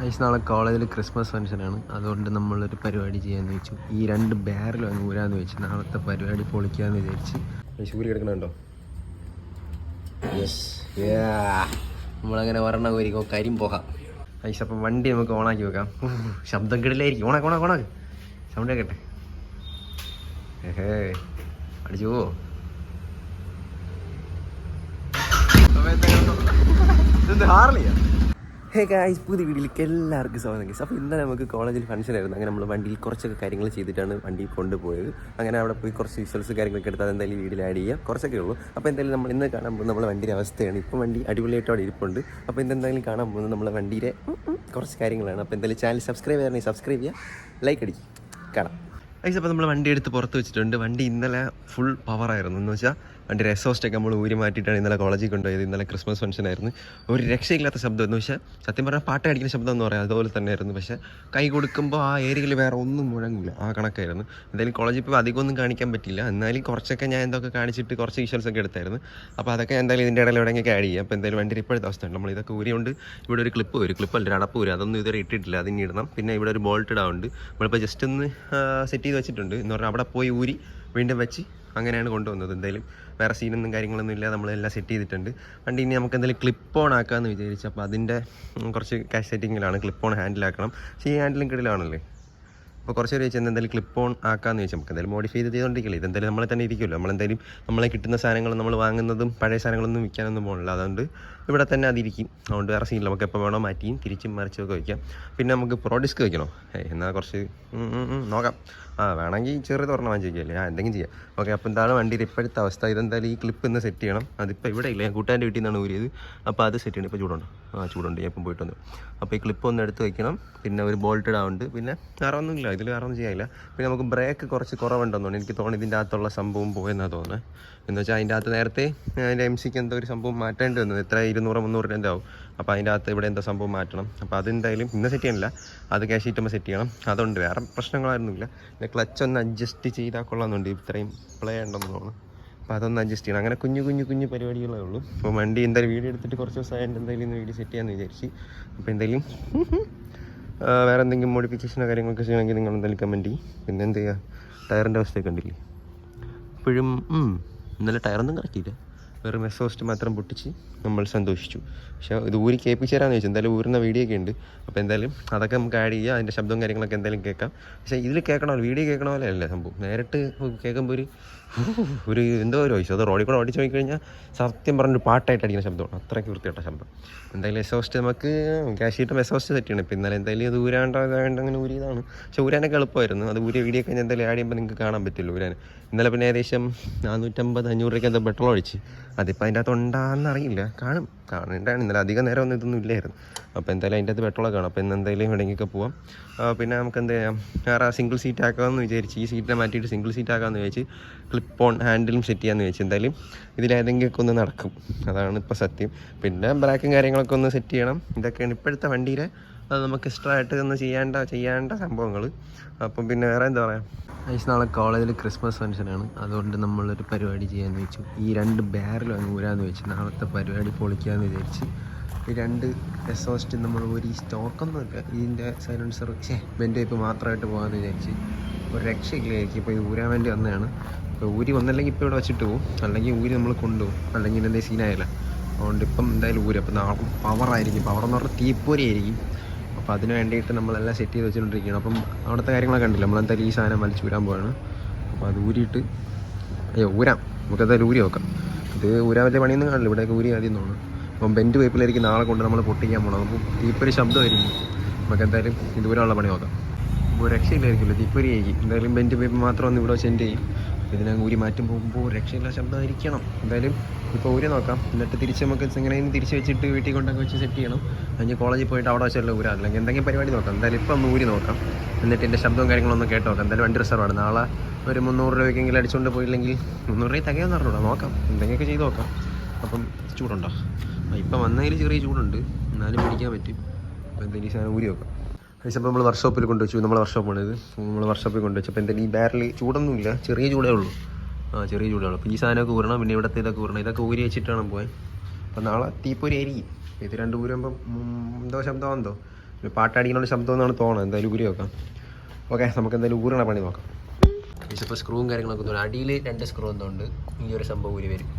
Ice നാളെ കോളേജിൽ Christmas ഫംഗ്ഷനാണ്. അതുകൊണ്ട് നമ്മളൊരു പരിപാടി ചെയ്യാമെന്ന് വെച്ചു. ഈ 2 ബാരലും അങ്ങ് ഊരാന്ന് വെച്ചു. നാളത്തെ പരിപാടി പൊളിക്കാമെന്ന് വിചാരിച്ച്. സൂര്യ കിടക്കണുണ്ടോ? യെസ്, നമ്മളങ്ങനെ ഒരെണ്ണം ഒരുക്കോ കരിയും പോകാം. ഐസ് അപ്പം വണ്ടി നമുക്ക് ഓണാക്കി വെക്കാം. ശബ്ദം കിടിലായിരിക്കും. ഓണാക്ക് സൗണ്ട് കേട്ടെ. അടിച്ചു പോവോ? ഹാർലിയാ? ഹേ ഗായ്സ്, പുതിയ വീഡിയോയിലേക്ക് എല്ലാവർക്കും സ്വാഗതം ഗൈസ്. അപ്പോൾ ഇന്നലെ നമുക്ക് കോളേജിൽ ഫംഗ്ഷൻ ആയിരുന്നു. അങ്ങനെ നമ്മൾ വണ്ടിയിൽ കുറച്ചൊക്കെ കാര്യങ്ങൾ ചെയ്തിട്ടാണ് വണ്ടി കൊണ്ടുപോയത്. അങ്ങനെ അവിടെ പോയി കുറച്ച് വിഷ്വൽസ് കാര്യങ്ങളൊക്കെ എടുത്ത് അതെന്തായാലും വീഡിയോയിൽ ആഡ് ചെയ്യാം. കുറച്ചൊക്കെ ഉള്ളൂ. അപ്പോൾ എന്തായാലും നമ്മൾ ഇന്ന് കാണാൻ പോകുന്നത് നമ്മളെ വണ്ടിയുടെ അവസ്ഥയാണ്. ഇപ്പം വണ്ടി അടിപൊളിയായിട്ട് അവിടെ ഇരിപ്പുണ്ട്. അപ്പോൾ ഇതെന്തായാലും കാണാൻ പോകുന്നത് നമ്മളെ വണ്ടിയുടെ കുറച്ച് കാര്യങ്ങളാണ്. അപ്പോൾ എന്തായാലും ചാനൽ സബ്സ്ക്രൈബ് ചെയ്യാനായി സബ്സ്ക്രൈബ് ചെയ്യുക, ലൈക്ക് അടിക്കും, കാണാം. ഗൈസ്, അപ്പോൾ നമ്മൾ വണ്ടി എടുത്ത് പുറത്ത് വെച്ചിട്ടുണ്ട്. വണ്ടി ഇന്നലെ ഫുൾ പവറായിരുന്നു. എന്ന് വെച്ചാൽ വണ്ടിയുടെ എക്സോസ്റ്റൊക്കെ നമ്മൾ ഊരി മാറ്റിയിട്ടാണ് ഇന്നലെ കോളേജിൽ കൊണ്ടുപോയത്. ഇന്നലെ ക്രിസ്മസ് ഫംഗ്ഷൻ ആയിരുന്നു. ഒരു രക്ഷയില്ലാത്ത ശബ്ദം എന്ന് വെച്ചാൽ സത്യം പറഞ്ഞാൽ പാട്ട് അടിക്കുന്ന ശബ്ദം എന്ന് പറയാം, അതുപോലെ തന്നെയായിരുന്നു. പക്ഷേ കൈ കൊടുക്കുമ്പോൾ ആ ഏരിയയിൽ വേറെ ഒന്നും മുഴങ്ങില്ല, ആ കണക്കായിരുന്നു. എന്തായാലും കോളേജിൽ ഇപ്പോൾ അധികമൊന്നും കാണിക്കാൻ പറ്റില്ല. എന്നാലും കുറച്ചൊക്കെ ഞാൻ എന്തൊക്കെ കാണിച്ചിട്ട് കുറച്ച് വിഷ്വൽസൊക്കെ എടുത്തായിരുന്നു. അപ്പോൾ അതൊക്കെ എന്തായാലും ഇതിൻ്റെ ഇടയിൽ എവിടെയെങ്കിലും ആഡ് ചെയ്യാം. അപ്പോൾ എന്തായാലും വണ്ടിയുടെ ഇപ്പോഴത്തെ അവസ്ഥ നമ്മൾ ഇതൊക്കെ ഊരിയുണ്ട്. ഇവിടെ ഒരു ക്ലിപ്പല്ല, ഒരു അടപ്പ് ഊരി, അതൊന്നും ഇതുവരെ ഇട്ടിട്ടില്ല, അതിന് ഇടണം. പിന്നെ ഇവിടെ ഒരു ബോൾട്ട് ഇടാറുണ്ട്. നമ്മളിപ്പോൾ ജസ്റ്റ് ഒന്ന് സെറ്റ് ചെയ്ത് വെച്ചിട്ടുണ്ട്. എന്ന് പറഞ്ഞാൽ അവിടെ പോയി ഊരി വീണ്ടും വെച്ച് അങ്ങനെയാണ് കൊണ്ടുവന്നത്. എന്തായാലും വേറെ സീനൊന്നും കാര്യങ്ങളൊന്നും ഇല്ല, നമ്മളെല്ലാം സെറ്റ് ചെയ്തിട്ടുണ്ട്. വണ്ടി ഇനി നമുക്ക് എന്തായാലും ക്ലിപ്പ് ഓൺ ആക്കാമെന്ന് വിചാരിച്ചു. അപ്പോൾ അതിൻ്റെ കുറച്ച് ക്യാഷ് സെറ്റിങ്ങിലാണ്. ക്ലിപ്പ് ഓൺ ഹാൻഡിലാക്കണം. പക്ഷേ ഈ ഹാൻഡിലും കിടിലാണല്ലേ. അപ്പോൾ കുറച്ച് പേര് ചോദിച്ചാൽ എന്തായാലും ക്ലിപ്പ് ഓൺ ആക്കാമെന്ന് ചോദിച്ചാൽ നമുക്ക് എന്തായാലും മോഡിഫൈ ചെയ്തുകൊണ്ടിരിക്കില്ല. ഇതെന്തായാലും നമ്മളെ തന്നെ ഇരിക്കുമല്ലോ. നമ്മളെന്തായാലും നമ്മളെ കിട്ടുന്ന സാധനങ്ങൾ നമ്മൾ വാങ്ങുന്നതും പഴയ സാധനങ്ങളൊന്നും വിൽക്കാനൊന്നും പോകണില്ല. അതുകൊണ്ട് ഇവിടെ തന്നെ അതിരിക്കും. അതുകൊണ്ട് വേറെ സീനില്ല. നമുക്ക് എപ്പോൾ വേണോ മാറ്റിയും തിരിച്ചും മറിച്ചൊക്കെ വയ്ക്കാം. പിന്നെ നമുക്ക് പ്രോ ഡിസ്ക് വയ്ക്കണോ? എന്നാൽ കുറച്ച് നോക്കാം. വേണമെങ്കിൽ ചെറിയത് പറഞ്ഞാൽ വാങ്ങിച്ചേക്കല്ലേ, എന്തെങ്കിലും ചെയ്യാം. ഓക്കെ, അപ്പോൾ എന്താണ് വണ്ടിയുടെ ഇപ്പോഴത്തെ അവസ്ഥ? ഇതെന്തായാലും ഈ ക്ലിപ്പ് ഇന്ന് സെറ്റ് ചെയ്യണം. അതിപ്പോൾ ഇവിടെ ഇല്ല, ഞാൻ കൂട്ടാൻ്റെ വീട്ടിൽ നിന്നാണ് ഊരിയത്. അപ്പോൾ അത് സെറ്റ് ചെയ്യണം. ഇപ്പോൾ ചൂടുണ്ട്, ചൂടുണ്ട്, ഞാൻ ഇപ്പം പോയിട്ട് വന്നു. അപ്പോൾ ഈ ക്ലിപ്പ് ഒന്ന് എടുത്ത് വയ്ക്കണം. പിന്നെ ഒരു ബോൾട്ടഡ് ആവുന്നുണ്ട്. പിന്നെ വേറെ ഒന്നുമില്ല, ഇതിൽ വേറെ ഒന്നും ചെയ്യാനില്ല. പിന്നെ നമുക്ക് ബ്രേക്ക് കുറച്ച് കുറവുണ്ടെന്ന് തോന്നുന്നു. എനിക്ക് തോന്നുന്നു ഇതിൻ്റെ അകത്തുള്ള സംഭവം പോയെന്നാണ് തോന്നുന്നത്. എന്ന് വെച്ചാൽ അതിൻ്റെ അകത്ത് നേരത്തെ അതിൻ്റെ MC എന്തോ ഒരു സംഭവം മാറ്റേണ്ടി വന്നു. എത്ര 200-300 രൂപ ആവും. അപ്പോൾ അതിൻ്റെ അകത്ത് ഇവിടെ എന്തോ സംഭവം മാറ്റണം. അപ്പോൾ അതെന്തായാലും ഇന്ന് സെറ്റ് ചെയ്യണില്ല, അത് ക്യാഷ് കിട്ടുമ്പോൾ സെറ്റ് ചെയ്യണം. അതുകൊണ്ട് വേറെ പ്രശ്നങ്ങളായിരുന്നില്ല. പിന്നെ ക്ലച്ച് ഒന്ന് അഡ്ജസ്റ്റ് ചെയ്താൽ കൊള്ളാമെന്നുണ്ട്. ഇത്രയും പ്ലേ ഉണ്ടെന്ന് തോന്നുന്നു. അപ്പോൾ അതൊന്ന് അഡ്ജസ്റ്റ് ചെയ്യണം. അങ്ങനെ കുഞ്ഞു പരിപാടികളേ ഉള്ളൂ. അപ്പോൾ വണ്ടി എന്തായാലും വീഡിയോ എടുത്തിട്ട് കുറച്ച് ദിവസമായിട്ട് എന്തായാലും ഇന്ന് വീഡിയോ സെറ്റ് ചെയ്യാമെന്ന് വിചാരിച്ച്. അപ്പോൾ എന്തായാലും വേറെ എന്തെങ്കിലും മോഡിഫിക്കേഷനോ കാര്യങ്ങളൊക്കെ ചെയ്യണമെങ്കിൽ നിങ്ങൾ എന്തായാലും കമൻറ്റ് ചെയ്യും. പിന്നെ എന്ത് ചെയ്യുക, ടയറിൻ്റെ അവസ്ഥയൊക്കെ കണ്ടില്ലേ. ഇപ്പോഴും ഇന്നലെ ടയറൊന്നും കറക്കിയില്ല, വെറും എക്സോസ്റ്റ് മാത്രം പൊട്ടിച്ച് നമ്മൾ സന്തോഷിച്ചു. പക്ഷേ ഇത് ഊരി കേൾപ്പിച്ച് തരാമെന്ന് ചോദിച്ചു. എന്തായാലും ഊരുന്ന വീഡിയോ ഒക്കെ ഉണ്ട്. അപ്പോൾ എന്തായാലും അതൊക്കെ നമുക്ക് ആഡ് ചെയ്യുക. അതിൻ്റെ ശബ്ദവും കാര്യങ്ങളൊക്കെ എന്തായാലും കേൾക്കാം. പക്ഷേ ഇതിൽ കേൾക്കണമല്ലോ, വീഡിയോ കേൾക്കണ പോലെ അല്ലേ സംഭവം. നേരിട്ട് കേൾക്കുമ്പോൾ ഒരു എന്തോ ഒരു വോയിസ്, അത് റോഡിൽ കൂടെ ഓടിച്ച് നോക്കിക്കഴിഞ്ഞാൽ സത്യം പറഞ്ഞൊരു പാട്ടായിട്ട് അടിക്കുന്ന ശബ്ദമാണ്. അത്രയ്ക്ക് വൃത്തിയായിട്ട ശബ്ദം. എന്തായാലും എക്സോസ്റ്റ് നമുക്ക് ക്യാഷ് കിട്ടുമ്പോൾ എക്സോസ്റ്റ് സെറ്റ് ചെയ്യണം. ഇപ്പോൾ ഇന്നലെ എന്തായാലും അത് ഊരാണ്ട് അങ്ങനെ ഊരിയതാണ്. പക്ഷേ ഊരാനൊക്കെ എളുപ്പമായിരുന്നു. അത് ഊരിയ വീഡിയോ കഴിഞ്ഞാൽ എന്തായാലും ആഡ് ചെയ്യുമ്പോൾ നിങ്ങൾക്ക് കാണാൻ പറ്റില്ല ഊരാൻ. ഇന്നലെ പിന്നെ ഏകദേശം 450-500 രൂപയ്ക്ക് എന്താ പെട്രോൾ ഒഴിച്ച്. അതിപ്പോൾ അതിൻ്റെ അകത്ത് ഉണ്ടാകുന്നറിയില്ല, കാണണ്ടാണ്. ഇന്നലെ അധികം നേരം ഒന്നും ഇതൊന്നും ഇല്ലായിരുന്നു. അപ്പോൾ എന്തായാലും അതിൻ്റെ അകത്ത് പെട്രോളൊക്കെ കാണും. അപ്പോൾ ഇന്ന് എന്തായാലും എവിടെയെങ്കിലൊക്കെ പോവാം. പിന്നെ നമുക്ക് എന്ത് ചെയ്യാം, വേറെ സിംഗിൾ സീറ്റ് ആക്കാമെന്ന് വിചാരിച്ച്, ഈ സീറ്റിനെ മാറ്റിയിട്ട് സിംഗിൾ സീറ്റ് ആക്കാമെന്ന് വിചാരിച്ച് ക്ലിപ്പ് ഓൺ ഹാൻഡിലും സെറ്റ് ചെയ്യാമെന്ന് വെച്ച്. എന്തായാലും ഇതിലേതെങ്കിലുമൊക്കെ ഒന്ന് നടക്കും, അതാണ് ഇപ്പോൾ സത്യം. പിന്നെ ബ്രേക്കും കാര്യങ്ങളൊക്കെ ഒന്ന് സെറ്റ് ചെയ്യണം. ഇതൊക്കെയാണ് ഇപ്പോഴത്തെ വണ്ടിയിലെ അത് നമുക്ക് എക്സ്ട്രാ ആയിട്ട് ഒന്ന് ചെയ്യേണ്ട സംഭവങ്ങൾ. അപ്പം പിന്നെ വേറെ എന്താ പറയുക, ഐസ് നാളെ കോളേജിൽ ക്രിസ്മസ് ഫംഗ്ഷനാണ്. അതുകൊണ്ട് നമ്മളൊരു പരിപാടി ചെയ്യാമെന്ന് വെച്ചു. ഈ 2 ബാരലും അങ്ങ് ഊരാന്ന് വെച്ച്. നാളത്തെ പരിപാടി പൊളിക്കാമെന്ന് വിചാരിച്ച്. ഈ 2 എക്സോസ്റ്റ് നമ്മൾ ഒരു സ്റ്റോക്കൊന്നുമില്ല, ഇതിൻ്റെ സൈലൻസർ ബെൻഡ് ടൈപ്പ് മാത്രമായിട്ട് പോകാമെന്ന് വിചാരിച്ച്. ഒരു രക്ഷയില്ലായിരിക്കും. ഇപ്പോൾ ഇത് ഊരാൻ വേണ്ടി വന്നതാണ്. ഇപ്പോൾ ഊരി ഒന്നല്ലെങ്കിൽ ഇപ്പോൾ ഇവിടെ വെച്ചിട്ട് പോകും, അല്ലെങ്കിൽ ഊരി നമ്മൾ കൊണ്ടുപോകും, അല്ലെങ്കിൽ എന്തെങ്കിലും സീനായില്ല. അതുകൊണ്ട് ഇപ്പം എന്തായാലും ഊരി. അപ്പോൾ നാളെ പവറായിരിക്കും. പവറെന്ന് പറഞ്ഞാൽ തീപ്പൊരി ആയിരിക്കും. അപ്പോൾ അതിന് വേണ്ടിയിട്ട് നമ്മളെല്ലാം സെറ്റ് ചെയ്ത് വെച്ചുകൊണ്ടിരിക്കുകയാണ്. അപ്പം അവിടുത്തെ കാര്യങ്ങളൊക്കെ കണ്ടില്ല, നമ്മളെന്തായാലും ഈ സാധനം വലിച്ചൂരാൻ പോവാണ്. അപ്പോൾ അത് ഊരിയിട്ട് ഊരാം, നമുക്കെന്തായാലും ഊരി നോക്കാം. ഇത് ഊരാൻ വലിയ പണിയൊന്നും കാണില്ല, ഇവിടെയൊക്കെ ഊരി ആദ്യം തോന്നുന്നു. അപ്പം ബെൻഡ് പൈപ്പിലായിരിക്കും നാളെ കൊണ്ട് നമ്മൾ പൊട്ടിക്കാൻ പോകണം. അപ്പോൾ തീപ്പൊരി ശബ്ദമായിരിക്കും. നമുക്ക് എന്തായാലും ഇത് ഊരാനുള്ള പണി നോക്കാം. അപ്പോൾ രക്ഷയില്ലായിരിക്കില്ല, തീപ്പൊരി ആയിരിക്കും. എന്തായാലും ബെൻഡ് പൈപ്പ് മാത്രം ഒന്ന് ഇവിടെ സെൻഡ് ചെയ്യും. ഇതിനെ ഊരി മാറ്റും പോകുമ്പോൾ രക്ഷയില്ല ശബ്ദമായിരിക്കണം. എന്തായാലും ഇപ്പോൾ ഊരി നോക്കാം. എന്നിട്ട് തിരിച്ച് നമുക്ക് എങ്ങനെയും തിരിച്ച് വെച്ചിട്ട് വീട്ടിൽ കൊണ്ടൊക്കെ വെച്ച് സെറ്റ് ചെയ്യണം. അല്ലെങ്കിൽ കോളേജിൽ പോയിട്ട് അവിടെ വെച്ചല്ലോ ഊരാ, അല്ലെങ്കിൽ എന്തെങ്കിലും പരിപാടി നോക്കാം. എന്തായാലും ഇപ്പം ഒന്ന് ഊരി നോക്കാം. എന്നിട്ട് എൻ്റെ ശബ്ദവും കാര്യങ്ങളൊന്നും കേട്ട് നോക്കാം. എന്തായാലും വണ്ടി റിസർവാണ്. നാളെ ഒരു 300 രൂപയ്ക്കെങ്കിലും അടിച്ചുകൊണ്ട് പോയില്ലെങ്കിൽ 300 രൂപ തികയെന്ന് പറഞ്ഞോളാം. നോക്കാം, എന്തെങ്കിലുമൊക്കെ ചെയ്ത് നോക്കാം. അപ്പം ചൂടുണ്ടോ? ഇപ്പം വന്നതിൽ ചെറിയ ചൂടുണ്ട്, എന്നാലും പിടിക്കാൻ പറ്റും. അപ്പോൾ എന്തെങ്കിലും ഈ സാധനം ഊരി നോക്കാം. അപ്പോൾ നമ്മൾ വർക്ക്ഷോപ്പിൽ കൊണ്ടുവച്ചു. നമ്മളെ വർക്ക്ഷോപ്പാണിത്. നമ്മൾ വർക്ക്ഷോപ്പിൽ കൊണ്ടുവച്ചു. അപ്പോൾ എന്തായാലും ഈ ബാരൽ ചൂടൊന്നുമില്ല, ചെറിയ ചൂടേ ഉള്ളൂ. ചെറിയ ചൂടാണ്. അപ്പോൾ ഈ സാധനമൊക്കെ ഊരണം. പിന്നെ ഇവിടുത്തെ ഇതൊക്കെ ഊരണം. ഇതൊക്കെ ഊരി വെച്ചിട്ടാണ് പോയത്. അപ്പോൾ നാളെ തീപ്പൊരി ആയിരിക്കും. ഇത് 2 ഊരുമ്പം എന്തോ ശബ്ദമാണെന്തോ ഒരു പാട്ടടിക്കുന്ന ശബ്ദം എന്നാണ് തോന്നുന്നത്. എന്തായാലും ഊരി നോക്കാം. ഓക്കെ, നമുക്ക് എന്തായാലും ഊരണ പണി നോക്കാം. ഇപ്പോൾ സ്ക്രൂവും കാര്യങ്ങളൊക്കെ തോന്നുന്നു. അടിയിൽ 2 സ്ക്രൂ എന്തുകൊണ്ട് ഈ ഒരു സംഭവം ഊരി വരും.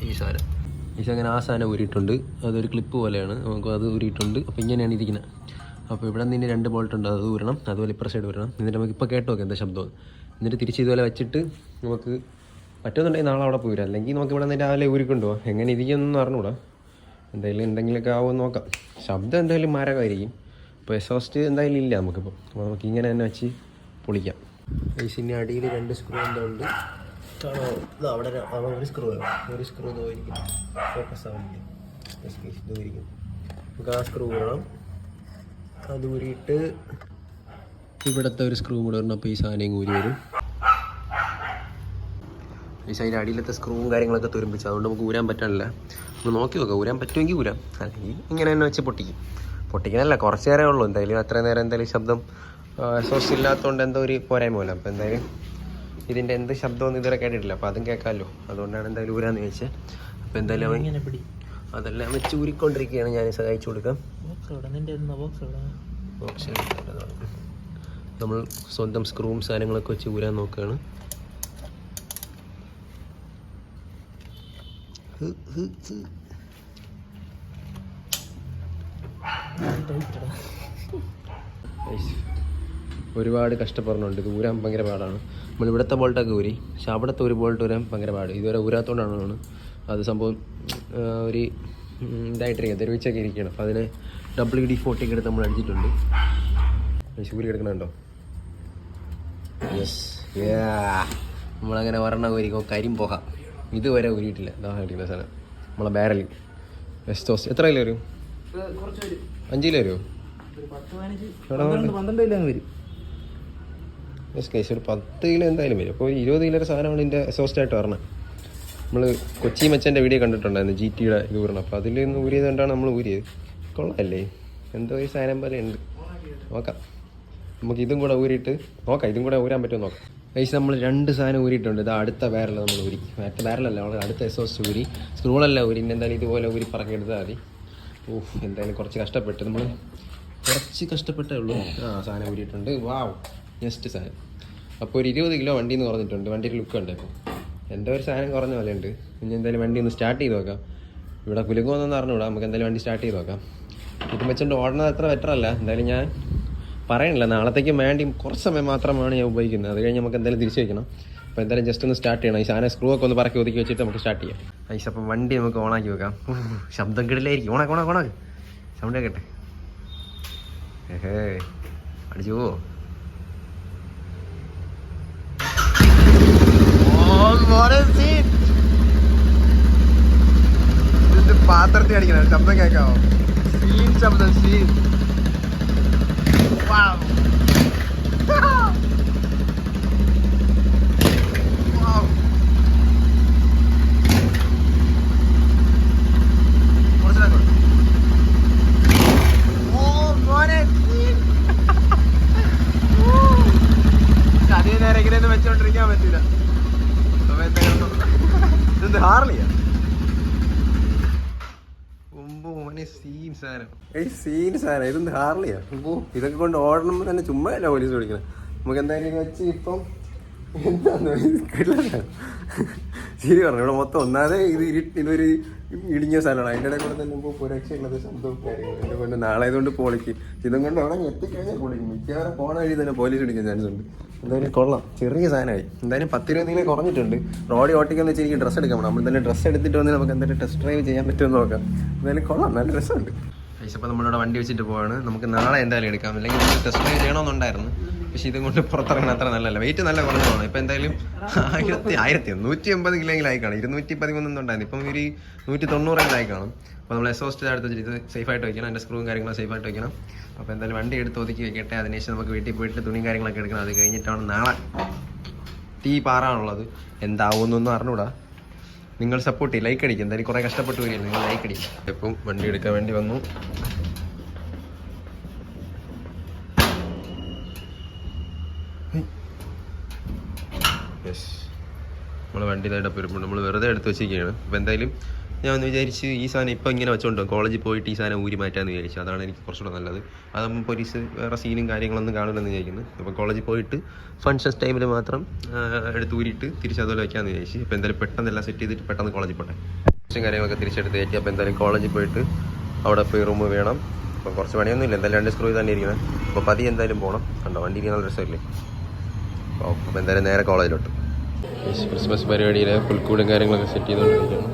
ഈ സാധനം അങ്ങനെ ആ സാധനം ഊരിയിട്ടുണ്ട്. അതൊരു ക്ലിപ്പ് പോലെയാണ്, നമുക്ക് അത് ഊരിയിട്ടുണ്ട്. അപ്പോൾ ഇങ്ങനെയാണ് ഇരിക്കുന്നത്. അപ്പോൾ ഇവിടെ നിന്ന് 2 ബോൾട്ട് ഉണ്ട്, അത് ഊരണം. അതുപോലെ ഇപ്പുറ സൈഡ് ഊരണം. എന്നിട്ട് നമുക്ക് ഇപ്പോൾ കേട്ട് നോക്കാം എന്താ ശബ്ദം. എന്നിട്ട് തിരിച്ച് ഇതുപോലെ വെച്ചിട്ട് നമുക്ക് പറ്റുന്നുണ്ടെങ്കിൽ നാളെ അവിടെ പോയി വരാം. അല്ലെങ്കിൽ നമുക്ക് ഇവിടെ നിന്ന് രാവിലെ ഊരിക്കൊണ്ട് പോകാം. എങ്ങനെ ഇരിക്കുമെന്നൊന്നും അറിഞ്ഞൂടാ. എന്തായാലും എന്തെങ്കിലുമൊക്കെ ആവുമെന്ന് നോക്കാം. ശബ്ദം എന്തായാലും മാരകമായിരിക്കും. ഇപ്പോൾ എക്സോസ്റ്റ് എന്തായാലും ഇല്ല നമുക്കിപ്പോൾ. അപ്പോൾ നമുക്ക് ഇങ്ങനെ തന്നെ വെച്ച് പൊളിക്കാം. ഐസിൻ്റെ അടിയിൽ 2 സ്ക്രൂ എന്തുണ്ട് കാണോ. ഇത് അവിടെ ഒരു സ്ക്രൂ ഇതായിരിക്കും. ഫോക്കസ് ആവില്ല. ഇതായിരിക്കും. നമുക്ക് ആ സ്ക്രൂ വേണം. അത് ഊരിയിട്ട് ഇവിടുത്തെ ഒരു സ്ക്രൂ കൂടെ വരണം. അപ്പോൾ ഈ സാധനം ഊരി വരും. ഈ സൈഡ് അടിയിലത്തെ സ്ക്രൂവും കാര്യങ്ങളൊക്കെ തുരുമ്പിച്ചു. അതുകൊണ്ട് നമുക്ക് ഊരാൻ പറ്റാനില്ല. നമ്മൾ നോക്കി നോക്കാം, ഊരാൻ പറ്റുമെങ്കിൽ ഊരാം. അല്ലെങ്കിൽ ഇങ്ങനെ തന്നെ വെച്ച് പൊട്ടിക്കാനല്ല, കുറച്ച് നേരമേ ഉള്ളൂ. എന്തായാലും അത്രയും നേരം എന്തായാലും ശബ്ദം സോഴ്സ് ഇല്ലാത്തതുകൊണ്ട് എന്തോ ഒരു പോരായ്മ പോലെ. അപ്പോൾ എന്തായാലും ഇതിൻ്റെ എന്ത് ശബ്ദമൊന്നും ഇതുവരെ കേട്ടിട്ടില്ല. അപ്പോൾ അതും കേൾക്കാമല്ലോ. അതുകൊണ്ടാണ് എന്തായാലും ഊരാന്ന് ചോദിച്ചത്. അപ്പോൾ എന്തായാലും അതെല്ലാം വെച്ച് ഊരിക്കൊണ്ടിരിക്കുകയാണ്. ഞാൻ സഹായിച്ചു കൊടുക്കാം. നമ്മൾ സ്വന്തം സ്ക്രൂവും സാധനങ്ങളൊക്കെ വെച്ച് ഊരാൻ നോക്കുകയാണ്. ഒരുപാട് കഷ്ടപ്പെടുന്നുണ്ട്. ഇത് ഊരാൻ ഭയങ്കര പാടാണ്. നമ്മൾ ഇവിടുത്തെ ബോൾട്ടൊക്കെ ഊരി, പക്ഷെ അവിടുത്തെ ഒരു ബോൾട്ട് ഊരാൻ ഭയങ്കര പാട്. ഇതുവരെ ഊരാത്തോണ്ടാണ് അത് സംഭവം ഒരു ഇതായിട്ടിരിക്കുക, തെരുവിച്ചൊക്കെ ഇരിക്കുകയാണ്. അപ്പോൾ അതിന് WD-40 എടുത്ത് നമ്മൾ അടിച്ചിട്ടുണ്ട്. ഊരി എടുക്കണുണ്ടോ? യെസ്, നമ്മളങ്ങനെ ഒരെണ്ണം ഊരിക്കും. കരിയും പോകാം. ഇതുവരെ ഊരിയിട്ടില്ല. ഇതാ കിട്ടിക്കുന്ന സാധനം നമ്മളെ ബാരൽ എക്സോസ്റ്റ്. എത്ര കിലോ വരും? 5 കിലോ വരുമോ? ഒരു 10 കിലോ എന്തായാലും വരും. അപ്പോൾ 20 കിലോ സാധനമാണ് ഇതിൻ്റെ എക്സോസ്റ്റായിട്ട് വരണം. നമ്മൾ കൊച്ചി മച്ചൻ്റെ വീഡിയോ കണ്ടിട്ടുണ്ടായിരുന്നു, GTയുടെ ഇത് ഊരണം. അപ്പോൾ അതിൽ നിന്ന് ഊരിയത് കൊണ്ടാണ് നമ്മൾ ഊരിയത്. കൊള്ളാമല്ലേ? എന്തോ ഈ സാധനം പോലെ ഉണ്ട്. നോക്കാം, നമുക്ക് ഇതും കൂടെ ഊരിയിട്ട് നോക്കാം. ഇതും കൂടെ ഊരാൻ പറ്റുമോ നോക്കാം. കഴിച്ച് നമ്മൾ 2 സാധനം ഊരിയിട്ടുണ്ട്. ഇത് അടുത്ത ബാരൽ നമ്മൾ ഊരി, മറ്റേ ബാരലല്ല, നമ്മൾ അടുത്ത എക്സോസ്റ്റ് ഊരി. സ്ക്രൂളല്ല ഊരി. എന്തായാലും ഇതുപോലെ ഊരി പറക്കി എടുത്താൽ മതി. എന്തായാലും കുറച്ച് കഷ്ടപ്പെട്ട് കഷ്ടപ്പെട്ടേ ഉള്ളൂ. സാധനം ഊരിയിട്ടുണ്ട്. വാവ്, നെക്സ്റ്റ് സാധനം. അപ്പോൾ ഒരു 20 കിലോ വണ്ടിയിൽ നിന്ന് കുറഞ്ഞിട്ടുണ്ട്. വണ്ടിയുടെ ലുക്ക് ഉണ്ട്. ഇപ്പോൾ എന്തോ ഒരു സാധനം കുറഞ്ഞ പോലെ ഉണ്ട്. ഇനി എന്തായാലും വണ്ടി ഒന്ന് സ്റ്റാർട്ട് ചെയ്ത് നോക്കാം. ഇവിടെ കുലുങ്ങുമെന്നൊന്നും അറിഞ്ഞൂടാ. നമുക്ക് എന്തായാലും വണ്ടി സ്റ്റാർട്ട് ചെയ്ത് നോക്കാം. ഇത് വെച്ചുകൊണ്ട് ഓടുന്നത് അത്ര ബെറ്ററല്ല. എന്തായാലും ഞാൻ പറയണില്ല, നാളത്തേക്ക് വേണ്ടി കുറച്ച് സമയം മാത്രമാണ് ഞാൻ ഉപയോഗിക്കുന്നത്. അത് കഴിഞ്ഞ് നമുക്ക് എന്തായാലും തിരിച്ച് വയ്ക്കണം. അപ്പോൾ എന്തായാലും ജസ്റ്റ് ഒന്ന് സ്റ്റാർട്ട് ചെയ്യണം. ഈ സാധനം സ്ക്രൂ ഒക്കെ ഒന്ന് പറക്കി ഒതുക്കി വെച്ചിട്ട് നമുക്ക് സ്റ്റാർട്ട് ചെയ്യാം. ഐസ്, അപ്പം വണ്ടി നമുക്ക് ഓണാക്കി വെക്കാം. ശബ്ദം കിടിലായിരിക്കും. ഓണാക്ക് സൗണ്ട് കേട്ടെ. അടിച്ചു പോവോ? പാത്രത്തിൽ അടിക്കണം. ശബ്ദം കേൾക്കാമോ? ശബ്ദം അതേ നേരം ഇങ്ങനെ വെച്ചോണ്ടിരിക്കാൻ പറ്റില്ല. ഇതെന്ത് ഹാർലിയാ? സീൻ സാധനം. ഇതെന്ത് ഹാർലിയാ? ഇതൊക്കെ കൊണ്ട് ഓടണം തന്നെ ചുമ്മാ അല്ല പോലീസ് ഓടിക്കണം. നമുക്ക് എന്തായാലും വെച്ച് ഇപ്പം എന്താന്ന് ശരി പറഞ്ഞു. ഇവിടെ മൊത്തം ഒന്നാതെ ഇതൊരു ഇടിഞ്ഞ സ്ഥലമാണ്. അതിൻ്റെ ഇടയിൽ കൂടെ തന്നെ ഇപ്പോൾ രക്ഷയുള്ളത് ശബ്ദവും കാര്യങ്ങളും. എന്നെ കൊണ്ട് നാളെ കൊണ്ട് പൊളിക്കും. ഇതും കൊണ്ട് അവിടെ എത്തിക്കഴിഞ്ഞാൽ പൊളിക്കും. മിക്കവാറും പോണ വഴി തന്നെ പോലീസ് പിടിക്കാൻ ചാൻസ് ഉണ്ട്. എന്തായാലും കൊള്ളാം, ചെറിയ സാധനമായി. എന്തായാലും 10-20 കിലോ കുറഞ്ഞിട്ടുണ്ട്. റോഡി ഓട്ടിക്കാന്ന് വെച്ചാൽ എനിക്ക് ഡ്രസ്സ് എടുക്കാൻ വേണം. നമ്മൾ തന്നെ ഡ്രസ്സ് എടുത്തിട്ട് വന്ന് നമുക്ക് എന്തായാലും ടെസ്റ്റ് ഡ്രൈവ് ചെയ്യാൻ പറ്റുമെന്ന് നോക്കാം. എന്തായാലും കൊള്ളാം, നല്ല രസമുണ്ട്. അപ്പോൾ നമ്മളിവിടെ വണ്ടി വെച്ചിട്ട് പോവാണ്. നമുക്ക് നാളെ എന്തായാലും എടുക്കാം. അല്ലെങ്കിൽ ടെസ്റ്റ് ഡ്രൈവ് ചെയ്യണമെന്നുണ്ടായിരുന്നു. പക്ഷെ ഇതും കൊണ്ട് പുറത്തിറങ്ങുന്ന അത്ര നല്ലല്ല. വെയിറ്റ് നല്ല കുറഞ്ഞതാണ്. ഇപ്പം എന്തായാലും 180 കിലോയെങ്കിലും ആയി കാണും. 213 ഉണ്ടായിരുന്നു. ഇപ്പം ഒരു 190 ആയി കാണും. അപ്പോൾ നമ്മൾ എക്സോസ്റ്റ് എടുത്ത് വെച്ചിട്ട് ഇത് സേഫായിട്ട് വയ്ക്കണം. അതിൻ്റെ സ്ക്രൂവും കാര്യങ്ങളും സേഫായിട്ട് വയ്ക്കണം. അപ്പോൾ എന്തായാലും വണ്ടി എടുത്ത് ഒതുക്കി വെക്കട്ടെ. അതിനുശേഷം നമുക്ക് വീട്ടിൽ പോയിട്ട് തുണിയും കാര്യങ്ങളൊക്കെ എടുക്കണം. അത് കഴിഞ്ഞിട്ടാണ് നാളെ തീ പാറാനുള്ളത്. എന്താവുമെന്നൊന്നും അറിഞ്ഞൂടാ. നിങ്ങൾ സപ്പോർട്ട് ചെയ്യും, ലൈക്ക് അടിക്കും. എന്തായാലും കുറേ കഷ്ടപ്പെട്ട് വരികയാണ്, നിങ്ങൾ ലൈക്ക് അടിക്കും. ഇപ്പം വണ്ടി എടുക്കാൻ വേണ്ടി വന്നു. യെസ്, നമ്മൾ വണ്ടി ഇതായിട്ട് വരുമ്പോൾ നമ്മൾ വെറുതെ എടുത്ത് വെച്ചിരിക്കുകയാണ്. അപ്പോൾ എന്തായാലും ഞാൻ ഒന്ന് വിചാരിച്ച് ഈ സാധനം ഇപ്പോൾ ഇങ്ങനെ വെച്ചോണ്ടോ കോളേജിൽ പോയിട്ട് ഈ സാധനം ഊരി മാറ്റാമെന്ന് വിചാരിച്ചു. അതാണ് എനിക്ക് കുറച്ചുകൂടെ നല്ലത്. അതാകുമ്പോൾ പോലീസ് വേറെ സീനും കാര്യങ്ങളൊന്നും കാണില്ലെന്ന് വിചാരിക്കുന്നു. അപ്പോൾ കോളേജിൽ പോയിട്ട് ഫങ്ഷൻസ് ടൈമിൽ മാത്രം എടുത്ത് ഊരിയിട്ട് തിരിച്ചതുപോലെ വയ്ക്കാമെന്ന് വിചാരിച്ചു. അപ്പോൾ എന്തായാലും പെട്ടെന്ന് എല്ലാം സെറ്റ് ചെയ്തിട്ട് പെട്ടെന്ന് കോളേജിൽ പോട്ടെ. കുറച്ചും കാര്യങ്ങളൊക്കെ തിരിച്ചെടുത്ത് കയറ്റി. അപ്പോൾ എന്തായാലും കോളേജിൽ പോയിട്ട് അവിടെ പോയി റൂം വേണം. അപ്പോൾ കുറച്ച് പണിയൊന്നുമില്ല, എന്തായാലും 2 സ്ക്രൂ തന്നെ ഇരിക്കണം. അപ്പോൾ പതി എന്തായാലും പോകണം. കണ്ടോ വണ്ടി ഇരിക്കുന്ന നല്ല രസമില്ലേ. അപ്പോൾ എന്തായാലും നേരെ കോളേജിലോട്ട്. ക്രിസ്മസ് പരിപാടിയിലെ പുൽക്കൂടും കാര്യങ്ങളൊക്കെ സെറ്റ് ചെയ്തുകൊണ്ടിരിക്കുകയാണ്.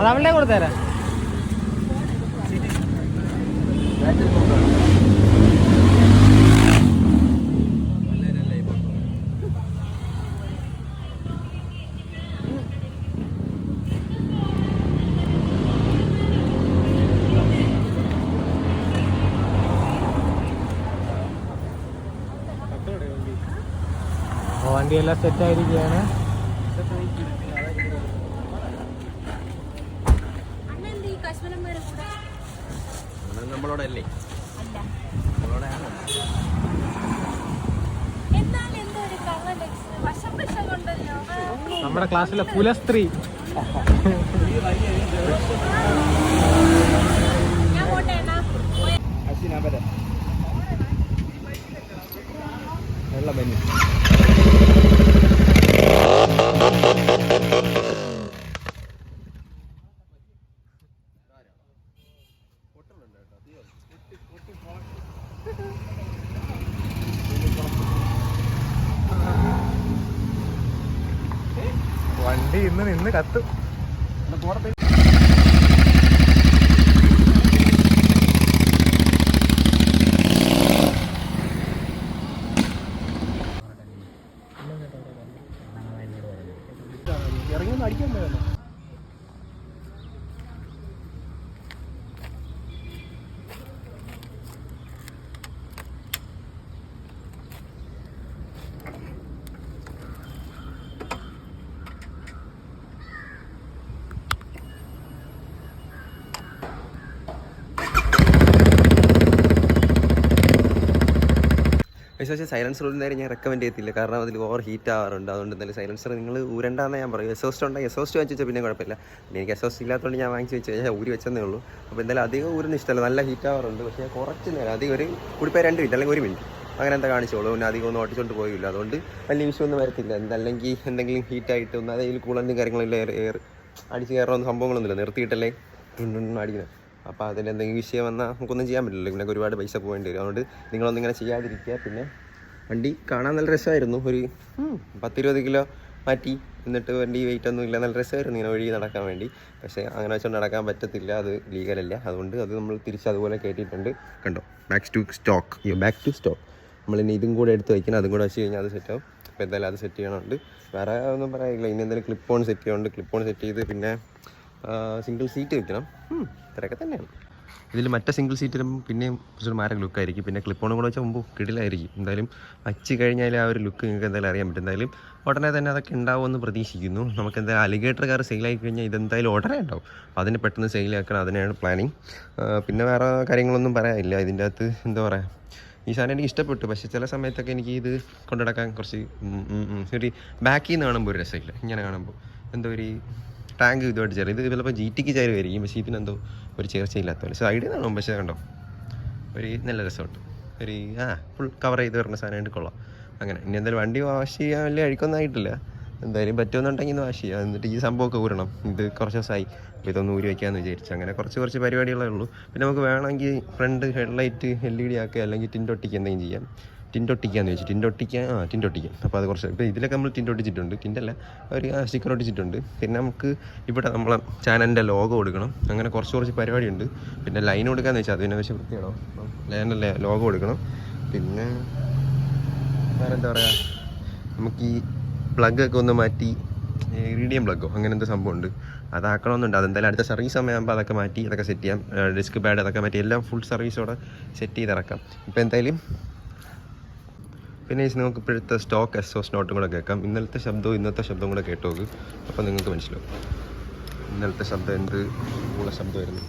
അതവളുടെ കൊടുത്തേരാ. വണ്ടിയെല്ലാം സെറ്റ് ആയിരിക്കുകയാണ്. നമ്മളോടല്ലേ നമ്മുടെ ക്ലാസ്സിലെ കുലസ്ത്രീ. വെള്ളം പനി വണ്ടി നിന്ന് കത്തും. ഇറങ്ങി അടിക്കാൻ പോയല്ലോ. പക്ഷേ സൈലൻസർ ഒരു നേരം ഞാൻ റെക്കമെൻഡ് ചെയ്യത്തില്ല, കാരണം അതിൽ ഓവർ ഹീറ്റ് ആവാറുണ്ട്. അതുകൊണ്ട് എന്തായാലും സൈലൻസർ നിങ്ങൾ ഊരണ്ടാന്ന് ഞാൻ പറയും. എസോസ്റ്റ് ഉണ്ടെങ്കിൽ എസോസ്റ്റ് വാങ്ങിച്ച് വെച്ചാൽ പിന്നെ കുഴപ്പമില്ല. പിന്നെ എനിക്ക് എസോസ്റ്റ് ഇല്ലാത്തതുകൊണ്ട് ഞാൻ വാങ്ങിച്ച് വെച്ച് കഴിഞ്ഞാൽ ഊരി വെച്ചതേ ഉള്ളൂ. അപ്പോൾ എന്തായാലും അധികം ഊരുന്ന ഇഷ്ടമല്ല, നല്ല ഹീറ്റ് ആവാറുണ്ട്. പക്ഷേ കുറച്ച് നേരം അധികം ഒരു കൂടിപ്പോയി 2 മിനിറ്റ് അല്ലെങ്കിൽ 1 മിനിറ്റ് അങ്ങനെ എന്താ കാണിച്ചോളൂ. പിന്നെ അധികം ഒന്നും ഓടിച്ചുകൊണ്ട് പോയില്ല, അതുകൊണ്ട് വലിയ വിഷയമൊന്നും വരത്തില്ല. അല്ലെങ്കിൽ എന്തെങ്കിലും ഹീറ്റായിട്ട് ഒന്ന് അതായത് കൂളൻ്റും കാര്യങ്ങളെല്ലാം എയർ അടിച്ച് കയറുന്ന സംഭവങ്ങളൊന്നുമില്ല, നിർത്തിയിട്ടല്ലേ അടിക്കുന്നത്. അപ്പോൾ അതിലെന്തെങ്കിലും വിഷയം വന്നാൽ നമുക്കൊന്നും ചെയ്യാൻ പറ്റില്ല, പിന്നെ ഒരുപാട് പൈസ പോകേണ്ടി വരും. അതുകൊണ്ട് നിങ്ങളൊന്നും ഇങ്ങനെ ചെയ്യാതിരിക്കുക. പിന്നെ വണ്ടി കാണാൻ നല്ല രസമായിരുന്നു. ഒരു 10-20 കിലോ മാറ്റി, എന്നിട്ട് വണ്ടി വെയിറ്റ് ഒന്നും ഇല്ല, നല്ല രസമായിരുന്നു ഇങ്ങനെ വഴി നടക്കാൻ വേണ്ടി. പക്ഷേ അങ്ങനെ വെച്ചുകൊണ്ട് നടക്കാൻ പറ്റത്തില്ല, അത് ലീഗലല്ല. അതുകൊണ്ട് അത് നമ്മൾ തിരിച്ച് അതുപോലെ കയറ്റിയിട്ടുണ്ട്. കണ്ടോ, ബാക്ക് ടു സ്റ്റോക്ക്. നമ്മളിനി ഇതും കൂടെ എടുത്ത് വയ്ക്കണം, അതും കൂടെ വെച്ച് കഴിഞ്ഞാൽ അത് സെറ്റാവും. അപ്പോൾ എന്തായാലും അത് സെറ്റ് ചെയ്യണമുണ്ട്. വേറെ ഒന്നും പറയാനില്ല. ഇനി എന്തായാലും ക്ലിപ്പ് ഓൺ സെറ്റ് ചെയ്യുന്നുണ്ട്. ക്ലിപ്പ് ഓൺ സെറ്റ് ചെയ്ത് പിന്നെ സിംഗിൾ സീറ്റ് വെക്കണം. ഇത്രയൊക്കെ തന്നെയാണ്. ഇതിൽ മറ്റേ സിംഗിൾ സീറ്റിലും പിന്നെയും കുറച്ചൊരു മാരക ലുക്കായിരിക്കും. പിന്നെ ക്ലിപ്പോണും കൂടെ വെച്ചാൽ മുമ്പ് കിടിലായിരിക്കും. എന്തായാലും വച്ച് കഴിഞ്ഞാൽ ആ ഒരു ലുക്ക് നിങ്ങൾക്ക് എന്തായാലും അറിയാൻ പറ്റും. എന്തായാലും ഉടനെ തന്നെ അതൊക്കെ ഉണ്ടാവുമെന്ന് പ്രതീക്ഷിക്കുന്നു. നമുക്ക് എന്തായാലും അലിഗേറ്റർ കാർ സെയിലായി കഴിഞ്ഞാൽ ഇതെന്തായാലും ഉടനെ ഉണ്ടാവും. അപ്പോൾ അതിന് പെട്ടെന്ന് സെയിലാക്കണം, അതിനാണ് പ്ലാനിങ്. പിന്നെ വേറെ കാര്യങ്ങളൊന്നും പറയാനില്ല. ഇതിൻ്റെ അകത്ത് എന്താ പറയുക, ഈ സാധനം എനിക്ക് ഇഷ്ടപ്പെട്ടു. പക്ഷേ ചില സമയത്തൊക്കെ എനിക്ക് ഇത് കൊണ്ടുനടക്കാൻ കുറച്ച് ഒരു ബാക്കിൽ നിന്ന് കാണുമ്പോൾ ഒരു രസമില്ല. ഇങ്ങനെ കാണുമ്പോൾ എന്തോ ഒരു ടാങ്ക് ഇതുമായിട്ട് ചേരും. ഇത് ചിലപ്പോൾ GT ചേരുമായിരിക്കും, പക്ഷേ ഇതിനെന്തോ ഒരു ചേർച്ചയില്ലാത്ത പോലെ. സൈഡിൽ നിന്നാണോ, പക്ഷേ കണ്ടോ ഒരു നല്ല രസമുണ്ട്. ഒരു ഫുൾ കവർ ചെയ്ത് വരുന്ന സാധനമായിട്ട് കൊള്ളാം. അങ്ങനെ ഇനി എന്തായാലും വണ്ടി വാഷ് ചെയ്യാൻ വലിയ അഴുക്കൊന്നും ആയിട്ടില്ല. എന്തായാലും പറ്റുമെന്നുണ്ടെങ്കിൽ ഇന്ന് വാഷ് ചെയ്യാം. എന്നിട്ട് ഈ സംഭവമൊക്കെ ഊരണം. ഇത് കുറച്ച് ദിവസമായി, അപ്പോൾ ഇതൊന്ന് ഊരി വയ്ക്കാമെന്ന് വിചാരിച്ചു. അങ്ങനെ കുറച്ച് പരിപാടികളേ ഉള്ളൂ. പിന്നെ നമുക്ക് വേണമെങ്കിൽ ഫ്രണ്ട് ഹെഡ്ലൈറ്റ് LED ആക്കുക, അല്ലെങ്കിൽ ടിൻറ്റൊട്ടിക്കുക, എന്തെങ്കിലും ചെയ്യാം. ടിൻറ്റൊട്ടിക്കാന്ന് വെച്ചു, ടിൻറ്റൊട്ടിക്കാം. അപ്പോൾ അത് കുറച്ച് ഇപ്പോൾ ഇതിലൊക്കെ നമ്മൾ ടിൻറ്റൊട്ടിച്ചിട്ടുണ്ട്, ടിൻറ്റല്ല ഒരു സ്റ്റിക്കർ ഒട്ടിച്ചിട്ടുണ്ട്. പിന്നെ നമുക്ക് ഇവിടെ നമ്മളെ ചാനലിൻ്റെ ലോഗോ കൊടുക്കണം. അങ്ങനെ കുറച്ച് പരിപാടിയുണ്ട്. പിന്നെ ലൈൻ കൊടുക്കാമെന്ന് വെച്ചാൽ അതിനെ വെച്ച് വൃത്തിയാണോ, ലൈനല്ലേ ലോഗോ കൊടുക്കണം. പിന്നെ വേറെ എന്താ പറയുക, നമുക്ക് ഈ പ്ലഗൊക്കെ ഒന്ന് മാറ്റി ഇറിഡിയം പ്ലഗോ അങ്ങനെ എന്തോ സംഭവമുണ്ട്, അതാക്കണമെന്നുണ്ട്. അതെന്തായാലും അടുത്ത സർവീസ് സമയമാകുമ്പോൾ അതൊക്കെ മാറ്റി അതൊക്കെ സെറ്റ് ചെയ്യാം. ഡിസ്ക് പാഡ് അതൊക്കെ മാറ്റി എല്ലാം ഫുൾ സർവീസോടെ സെറ്റ് ചെയ്തിറക്കാം. ഇപ്പോൾ എന്തായാലും പിന്നെ നമുക്ക് ഇപ്പോഴത്തെ സ്റ്റോക്ക് എക്സോസ്റ്റ് നോട്ടും കൂടെ കേൾക്കാം. ഇന്നലത്തെ ശബ്ദവും ഇന്നത്തെ ശബ്ദവും കൂടെ കേട്ടോ, അപ്പോൾ നിങ്ങൾക്ക് മനസ്സിലാവും. ഇന്നലത്തെ ശബ്ദം എന്ത് ഊള ശബ്ദമായിരുന്നു.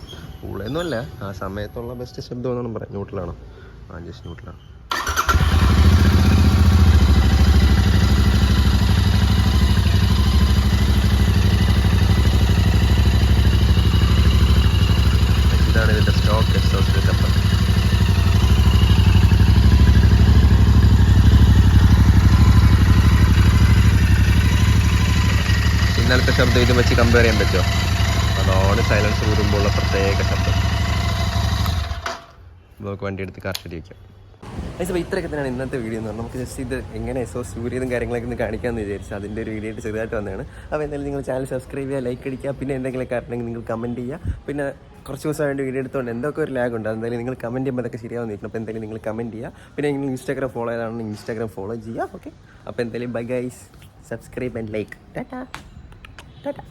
ഊളയൊന്നുമല്ല, ആ സമയത്തുള്ള ബെസ്റ്റ് ശബ്ദം എന്നാണ് പറയാം. ന്യൂട്രലാണോ? ജസ്റ്റ് ന്യൂട്രലാണ്. ഇതാണ് ഇതിൻ്റെ സ്റ്റോക്ക് എക്സോസ്റ്റ് ശബ്ദം. ഇന്നലത്തെ ശബ്ദം ഇത് വെച്ച് കമ്പയർ ചെയ്യാൻ പറ്റുമോ? അതാണ് സൈലൻസ് ഊരുമ്പോഴുള്ള പ്രത്യേക ശബ്ദം. നമുക്ക് വണ്ടി എടുത്ത് കാർ ഷെഡി വയ്ക്കാം. അപ്പോൾ ഇത്രയൊക്കെ തന്നെയാണ് ഇന്നത്തെ വീഡിയോ എന്ന് പറഞ്ഞാൽ നമുക്ക് ജസ്റ്റ് ഇത് എങ്ങനെ എക്സോസ്റ്റ് സൂര്യതും കാര്യങ്ങളൊക്കെ ഒന്ന് കാണിക്കാമെന്ന് വിചാരിച്ചു. അതിൻ്റെ ഒരു വീഡിയോ ആയിട്ട് ചെറുതായിട്ട് വന്നതാണ്. അപ്പോൾ എന്തായാലും നിങ്ങൾ ചാനൽ സബ്സ്ക്രൈബ് ചെയ്യുക, ലൈക്ക് അടിക്കുക, പിന്നെ എന്തെങ്കിലുമൊക്കെ ആയിട്ടുണ്ടെങ്കിൽ നിങ്ങൾ കമൻറ്റ് ചെയ്യുക. പിന്നെ കുറച്ച് ദിവസം വേണ്ടി വീഡിയോ എടുത്തുകൊണ്ട് എന്തൊക്കെ ഒരു ലാഗ് ഉണ്ട്, എന്തായാലും നിങ്ങൾ കമൻറ്റ് ചെയ്യുമ്പോൾ അതൊക്കെ ശരിയാവുന്ന നിൽക്കണം. അപ്പോൾ എന്തായാലും നിങ്ങൾ കമൻറ്റ് ചെയ്യുക. പിന്നെ നിങ്ങൾ ഇൻസ്റ്റാഗ്രാം ഫോളോ ചെയ്താണെങ്കിൽ ഇൻസ്റ്റാഗ്രാം ഫോളോ ചെയ്യുക. ഓക്കെ, അപ്പോൾ എന്തായാലും bye guys, subscribe and like. Tata Tata.